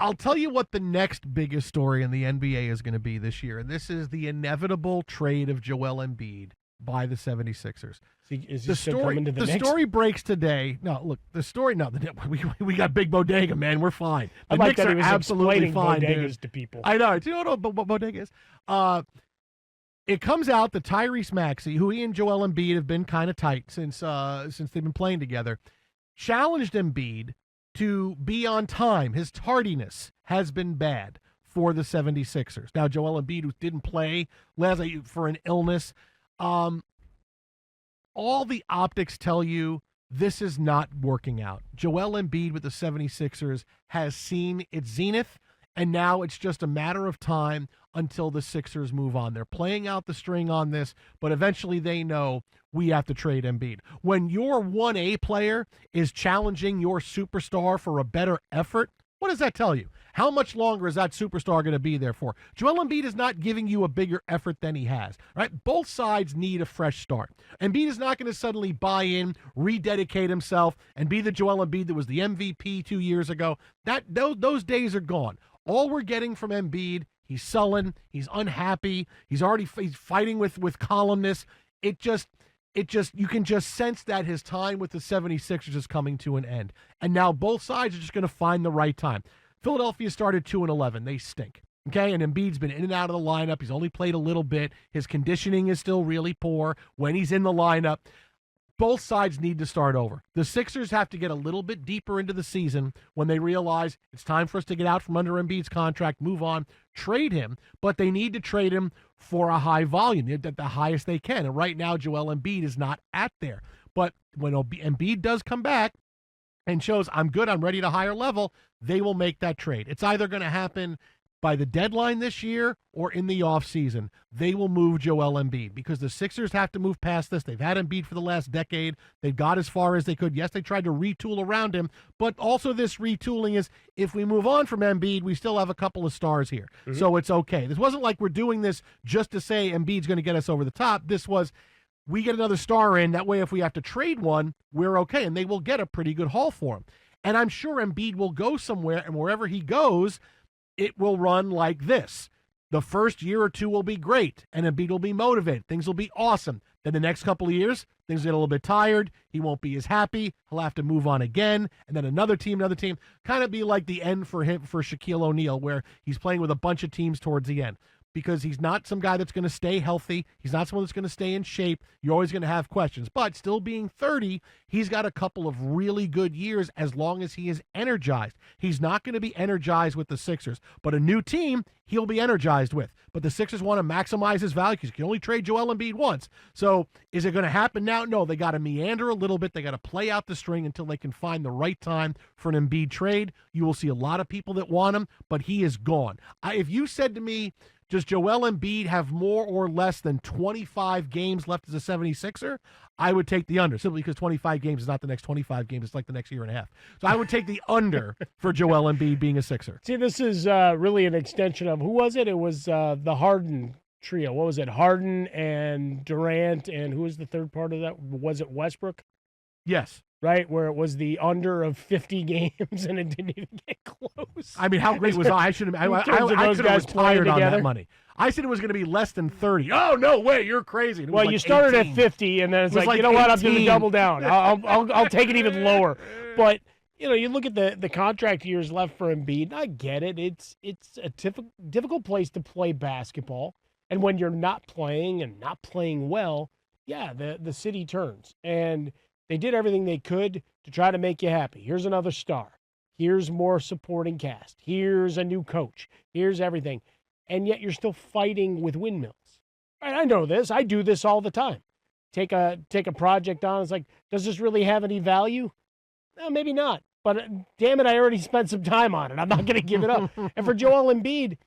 I'll tell you what the next biggest story in the NBA is going to be this year, and this is the inevitable trade of Joel Embiid by the 76ers. Is he still coming to the Knicks? Story breaks today. No, look, the story. No, we got Big Bodega, man. We're fine. The I like Knicks that are he was absolutely fine. bodegas to people. I know. Do you know what Bodega is? It comes out that Tyrese Maxey, who he and Joel Embiid have been kind of tight since they've been playing together, challenged Embiid to be on time. His tardiness has been bad for the 76ers. Now, Joel Embiid, who didn't play last night for an illness, all the optics tell you this is not working out. Joel Embiid with the 76ers has seen its zenith, and now it's just a matter of time until the Sixers move on. They're playing out the string on this, but eventually they know we have to trade Embiid. When your 1A player is challenging your superstar for a better effort, what does that tell you? How much longer is that superstar going to be there for? Joel Embiid is not giving you a bigger effort than he has, right? Both sides need a fresh start. Embiid is not going to suddenly buy in, rededicate himself, and be the Joel Embiid that was the MVP 2 years ago. Those days are gone. All we're getting from Embiid, he's sullen, he's unhappy, he's fighting with columnists. You can just sense that his time with the 76ers is coming to an end. And now both sides are just going to find the right time. Philadelphia started 2-11. They stink. Okay, and Embiid's been in and out of the lineup. He's only played a little bit. His conditioning is still really poor when he's in the lineup. Both sides need to start over. The Sixers have to get a little bit deeper into the season when they realize it's time for us to get out from under Embiid's contract, move on, trade him, but they need to trade him for a high volume, at the highest they can. And right now, Joel Embiid is not at there. But when Embiid does come back and shows, I'm good, I'm ready at a higher level, they will make that trade. It's either going to happen by the deadline this year or in the offseason. They will move Joel Embiid because the Sixers have to move past this. They've had Embiid for the last decade. They've got as far as they could. Yes, they tried to retool around him, but also this retooling is if we move on from Embiid, we still have a couple of stars here. Mm-hmm. So it's okay. This wasn't like we're doing this just to say Embiid's going to get us over the top. This was we get another star in. That way, if we have to trade one, we're okay, and they will get a pretty good haul for him. And I'm sure Embiid will go somewhere, and wherever he goes, it will run like this. The first year or two will be great, and Embiid will be motivated. Things will be awesome. Then the next couple of years, things get a little bit tired. He won't be as happy. He'll have to move on again. And then another team. Kind of be like the end for him, for Shaquille O'Neal, where he's playing with a bunch of teams towards the end. Because he's not some guy that's going to stay healthy. He's not someone that's going to stay in shape. You're always going to have questions. But still being 30, he's got a couple of really good years as long as he is energized. He's not going to be energized with the Sixers. But a new team, he'll be energized with. But the Sixers want to maximize his value because you can only trade Joel Embiid once. So is it going to happen now? No, they got to meander a little bit. They got to play out the string until they can find the right time for an Embiid trade. You will see a lot of people that want him, but he is gone. If you said to me, does Joel Embiid have more or less than 25 games left as a 76er? I would take the under, simply because 25 games is not the next 25 games. It's like the next year and a half. So I would take the under for Joel Embiid being a Sixer. See, this is really an extension of, who was it? It was the Harden trio. What was it? Harden and Durant, and who was the third part of that? Was it Westbrook? Yes. Right, where it was the under of 50 games and it didn't even get close. I mean, how great was I? Should have. I could have retired on that money. I said it was going to be less than 30. Oh no way! You're crazy. Well, you started 18. At 50, and then it's like, you know 18. What? I'm going to double down. I'll take it even lower. But you look at the contract years left for Embiid. I get it. It's a difficult place to play basketball, and when you're not playing and not playing well, yeah, the city turns. And they did everything they could to try to make you happy. Here's another star. Here's more supporting cast. Here's a new coach. Here's everything. And yet you're still fighting with windmills. I know this. I do this all the time. Take a project on. It's like, does this really have any value? No, maybe not. But damn it, I already spent some time on it. I'm not going to give it up. And for Joel Embiid,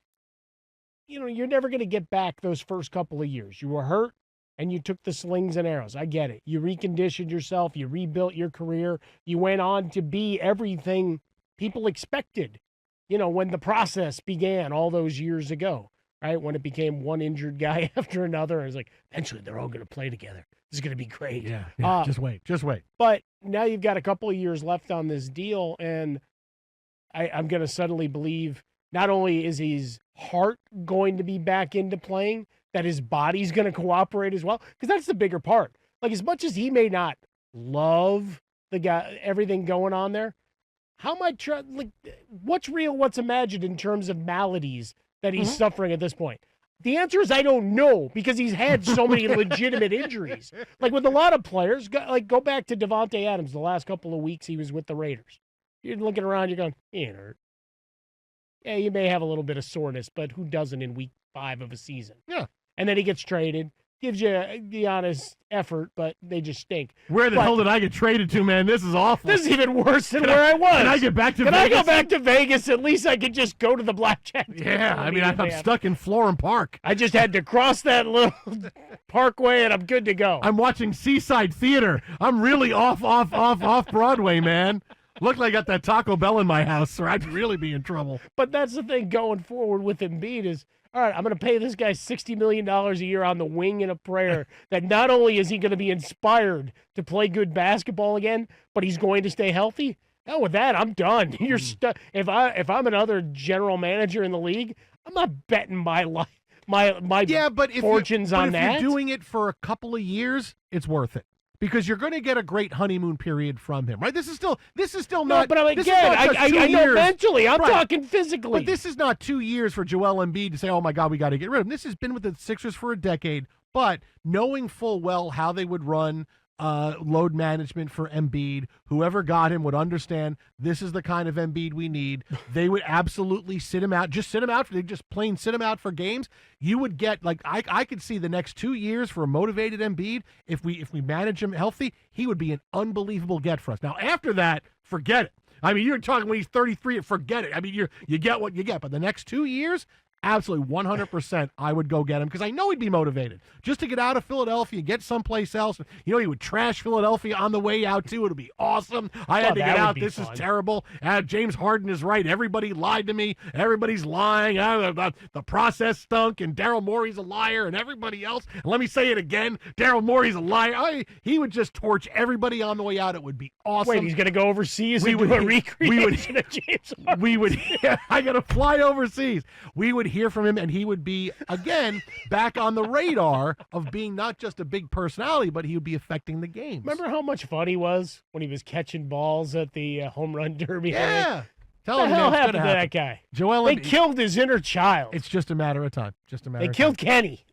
you're never going to get back those first couple of years. You were hurt. And you took the slings and arrows. I get it. You reconditioned yourself. You rebuilt your career. You went on to be everything people expected, when the process began all those years ago, right? When it became one injured guy after another. And it's like, eventually they're all going to play together. This is going to be great. Yeah. Just wait. But now you've got a couple of years left on this deal. And I'm going to suddenly believe not only is his heart going to be back into playing, that his body's going to cooperate as well. Because that's the bigger part. Like, as much as he may not love the guy, everything going on there, how much, like, what's real, what's imagined in terms of maladies that he's suffering at this point? The answer is I don't know, because he's had so many legitimate injuries. Like with a lot of players, go back to Devontae Adams the last couple of weeks he was with the Raiders. You're looking around, you're going, he ain't hurt. Yeah, you may have a little bit of soreness, but who doesn't in week 5 of a season? Yeah. And then he gets traded. Gives you the honest effort, but they just stink. Where the hell did I get traded to, man? This is awful. This is even worse than where I was. Can I get back to Vegas? Vegas? Can I go back to Vegas? At least I could just go to the blackjack. Yeah, I mean, I'm stuck in Florham Park. I just had to cross that little parkway, and I'm good to go. I'm watching Seaside Theater. I'm really off Broadway, man. Look like I got that Taco Bell in my house, or I'd really be in trouble. But that's the thing going forward with Embiid is, all right, I'm going to pay this guy $60 million a year on the wing and a prayer that not only is he going to be inspired to play good basketball again, but he's going to stay healthy. Hell with that, I'm done. You're stuck. If I'm another general manager in the league, I'm not betting my life, my fortunes on that. If you're doing it for a couple of years, it's worth it. Because you're going to get a great honeymoon period from him, right? This is still not. No, but I know mentally. I'm talking physically. But this is not 2 years for Joel Embiid to say, "Oh my God, we got to get rid of him." This has been with the Sixers for a decade. But knowing full well how they would run load management for Embiid, whoever got him would understand this is the kind of Embiid we need. They would absolutely sit him out. Just sit him out. They just plain sit him out for games. You would get, like, I could see the next 2 years for a motivated Embiid. If we manage him healthy, he would be an unbelievable get for us. Now, after that, forget it. I mean, you're talking when he's 33, forget it. I mean, you get what you get. But the next 2 years, absolutely 100% I would go get him, because I know he'd be motivated just to get out of Philadelphia, get someplace else. You know, he would trash Philadelphia on the way out, too. It would be awesome. I had to get out. This is terrible. James Harden is right. Everybody lied to me. Everybody's lying. The process stunk, and Daryl Morey's a liar, and everybody else. And let me say it again. Daryl Morey's a liar. He would just torch everybody on the way out. It would be awesome. Wait, he's going to go overseas and do a recreation of James Harden? I got to fly overseas. We would hear from him, and he would be, again, back on the radar of being not just a big personality, but he would be affecting the game. Remember how much fun he was when he was catching balls at the home run derby? Yeah. Tell him what the hell happened to that guy? Joel They Embiid. killed his inner child. It's just a matter of time. They killed Kenny.